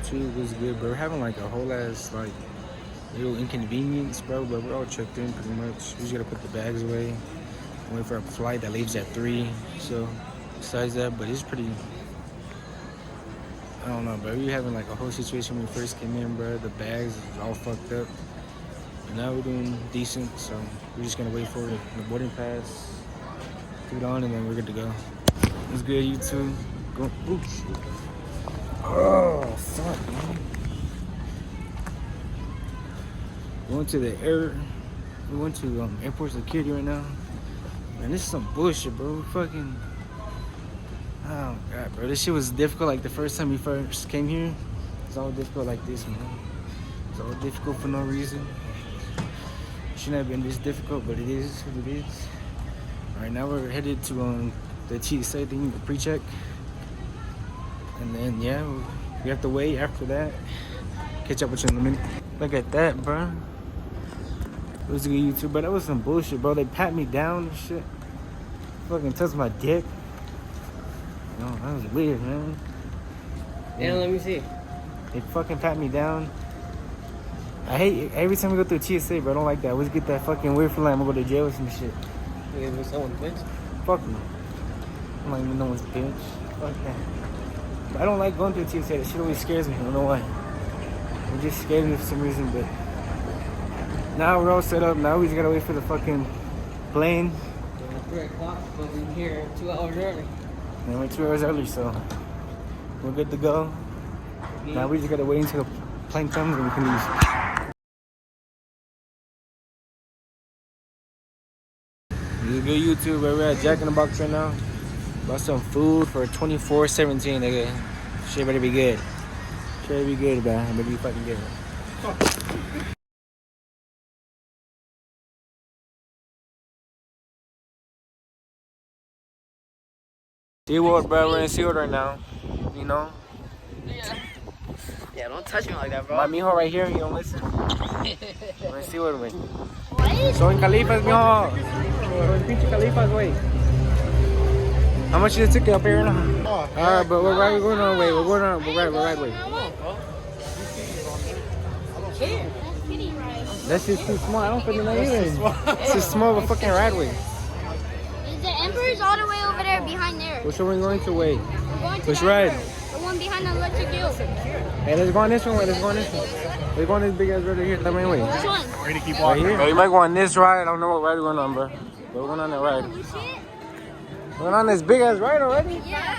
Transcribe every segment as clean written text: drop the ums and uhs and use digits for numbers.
YouTube? What's good, bro? We're having like a whole ass like little inconvenience, bro. But we're all checked in pretty much. We just gotta put the bags away. Wait for a flight that leaves at 3. So besides that, but it's pretty. I don't know, bro. We were having like a whole situation when we first came in, bro. The bags is all fucked up. But now we're doing decent, so we're just gonna wait for the boarding pass, put it on, and then we're good to go. What's good, YouTube? Go. Oops. Oh, fuck, man. We went to airport security right now. Man, this is some bullshit, bro. Fucking. Oh, God, bro. This shit was difficult like the first time we first came here. It's all difficult like this, man. It's all difficult for no reason. It shouldn't have been this difficult, but it is what it is. Alright, now we're headed to the TSA thing, the pre-check. And then, yeah, we have to wait after that. Catch up with you in a minute. Look at that, bro. It was a good YouTube, but that was some bullshit, bro. They pat me down and shit. Fucking touched my dick. No, that was weird, man. Yeah, let me see. They fucking pat me down. I hate every time we go through TSA, bro. I don't like that. I always get that fucking weird feeling I'm gonna go to jail or some shit. You gonna be someone's bitch? Fuck me. I'm not even no one's bitch. Fuck that. But I don't like going through TSA. That shit always scares me. I don't know why. It just scares me for some reason, but now we're all set up. Now we just gotta wait for the fucking plane. Yeah, 3 o'clock, but we're here 2 hours early. And we're 2 hours early, so we're good to go. Yeah. Now we just gotta wait until the plane comes and we can leave. This is good YouTube, where we're at Jack in the Box right now. Bought some food for $24.17, nigga. Shit better be good. Shit better be good, man. It better be fucking good. SeaWorld, bro. We're in SeaWorld right now. You know? Yeah, don't touch me like that, bro. My mijo right here, you don't listen. We're in SeaWorld, wey. Son Califas, mijo. Son pinche Califas, wey. How much is the ticket up here now? Alright, but we're going on, way. We're right way. That's just too small. I don't fit in that either. It's too small of a fucking ride way. The Emperor's all the way over there behind there. Which one are we going to wait? We're going to which ride? The one behind the electric eel. Hey, let's go on this one. Let's go on this one. Let's go on this big ass ride right here. Tell me wait. Which one? We're gonna keep walking. Right here. We might go on this ride. I don't know what ride we're going on, bro. But we're going on that ride. We're going on this big ass ride already? Yeah.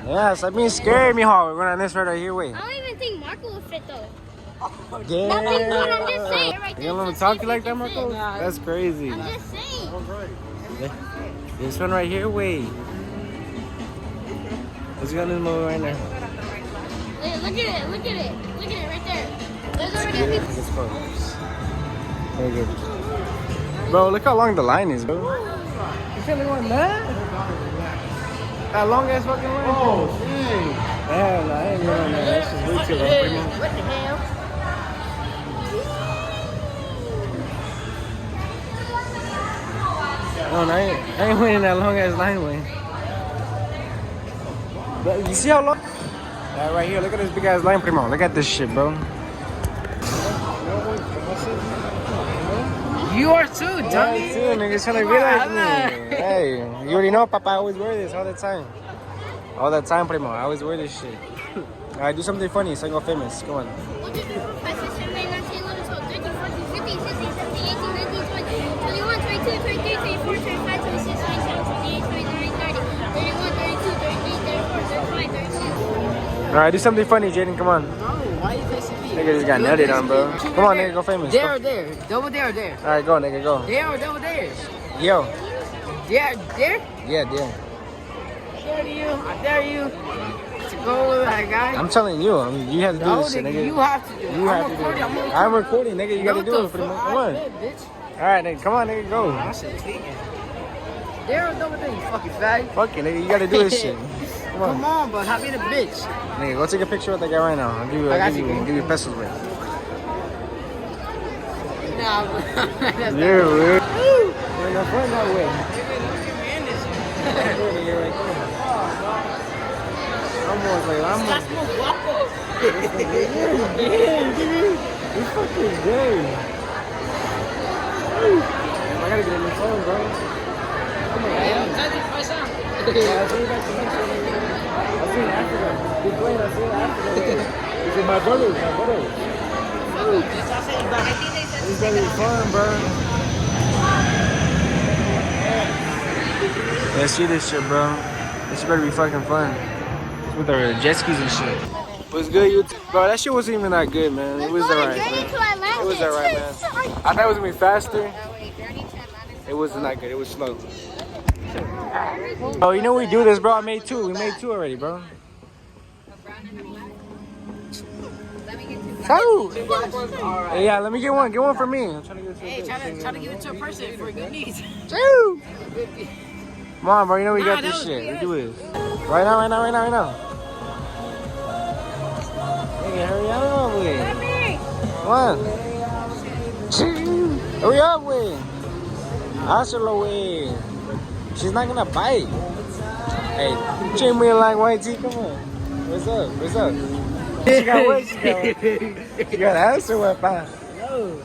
Yeah, stop being scared, mijo. We're going on this ride right here. Wait. I don't even think Marco will fit though. Yeah. Nothing good, I'm just saying. Right You there, don't want to talk to you like that, Marco? That's crazy. I'm just saying. This one right here, wait. Let's go on this move right now. Look at it right there. There's already a people. It's close. Very good. Bro, look how long the line is, bro. You feeling going mad? That long ass fucking line? Oh, dang. Hell no, I ain't going on that. That's just way too long. What the hell? No, I ain't waiting that long ass line way. But you see how long? Right here, look at this big ass line, primo. Look at this shit, bro. You are too, dummy. Yeah, too, nigga, trying to be like me. Hey, you already know, Papa. I always wear this all the time. All the time, primo. I always wear this shit. Alright, do something funny so I go famous. Come on. 1, 2, 3, 4, 5, 6, 7, 8, 9, 10, 11, 12, 13, 14, 15, 16, 17, 18, 19, 20, 21, 22, 23, 24, 25, 26, 27, 28, 29, 30, 31, 32, 33, 34, 35, 36. Alright, do something funny, Jaden. Come on. No, why you facing me? Nigga just got nutted on, bro. Come on, nigga, go famous. There or there? Double there or there? Alright, go, nigga, go. There or double there? Yo. There? Yeah, there. I dare you to go with that guy. I'm telling you. I mean, you have to do No, this shit, nigga, nigga. you have to do it. You have to do it. I'm recording, nigga. You gotta do it for the Come on. Bitch. Alright, nigga. Come on, nigga, go. I should take it. There or double there, you fucking fag. Fuck it, nigga. You gotta do this shit. Come on. Come on, but hop in a bitch. Nigga, go take a picture with that guy right now. I'll give you pesos, man. Nah, but that's Yeah, weird. We're in the front that way. I'm almost like, It's fucking gay. I gotta get a new phone, bro. Come on, man. Yeah, I'll see you back to next year. I'll see you in Africa. Keep playing, I'll see you in Africa. This is my brother, It's gonna be fun, bro. Let's see this shit, bro. This better be fucking fun. With our jet skis and shit. What's good, YouTube? Bro, that shit wasn't even that good, man. It was alright, man. It was alright, man. I thought it was gonna be faster. It wasn't that good. It was slow. Oh, you know we do this, bro. I made two. We made two already, bro. Two. Hey, yeah, let me get one. Get one for me. I'm trying to get Hey, try to give it to a person for good needs. Two. Come on, bro. You know we got this shit. We do this. Right now. Nigga, hurry up with it. One. Two. Hurry up with it. Hustle away. She's not gonna bite. Hey, treat me like white tea. Come on. What's up? She got what? She got ass or what, pa? No.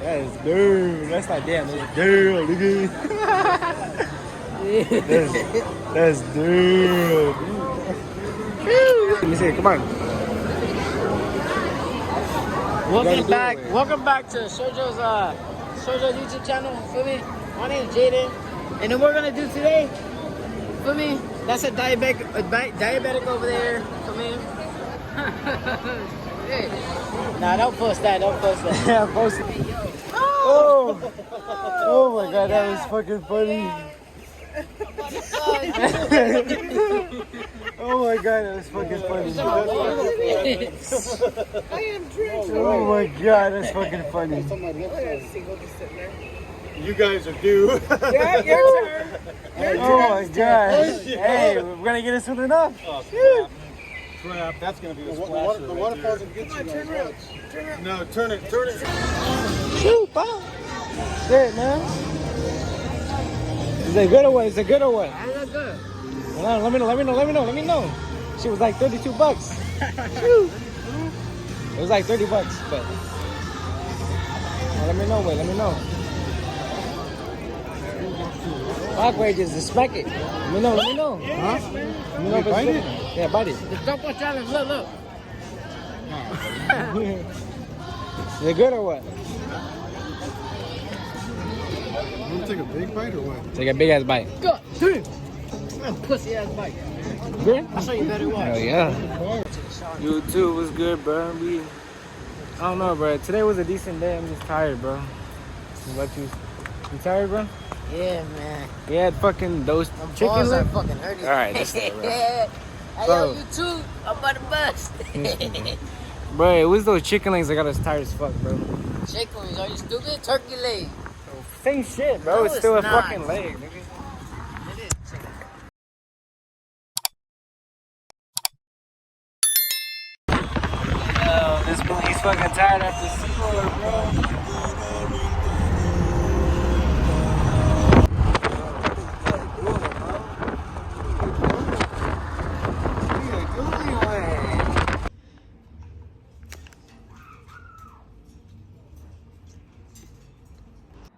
That's dude. That's not damn. That's dude, nigga. That's dude. Let me see. Come on. Welcome back to Sergio's YouTube channel. Feel me? My name is Jaden, and then we're gonna do today. Feel me? That's a diabetic over there. Feel me? Hey. Nah, don't post that. Yeah, post it. Oh my god, that was fucking funny. Oh my god, that was fucking funny. Oh my god, that's fucking funny. You guys are due. Yeah, your turn. Oh my god. Hey, we're gonna get this one enough. Oh, crap. That's gonna be a splash. The waterfall's gonna get you. Turn around. No, turn it. Shoot, pal. Shit, man. Is it good or what? I look good. Let me know. She was like $32. Shoot. It was like $30, but let me know. Back wages, respect it. Let me know. Huh? Let me know if it's good. Yeah, bite it. The double challenge. Look. Is it good or what? You want to take a big bite or what? Take a big ass bite. Go. Pussy ass bike. Good? I'll show you better watch. Hell yeah. YouTube was good, bro. I don't know, bro. Today was a decent day. I'm just tired, bro. What you tired, bro? Yeah, man. We had fucking those chicken Balls are legs. fucking hurting. Alright, that's it, bro. Hey, Bro. yo, you too. I'm about to bust. Bro, it was those chicken legs that got us tired as fuck, bro. Chicken wings, are you stupid? Turkey leg. Same shit, bro. No, it's still it's a not. fucking leg, nigga. It is chicken. This he's fucking tired after school, bro.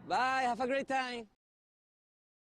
Bye, have a great time.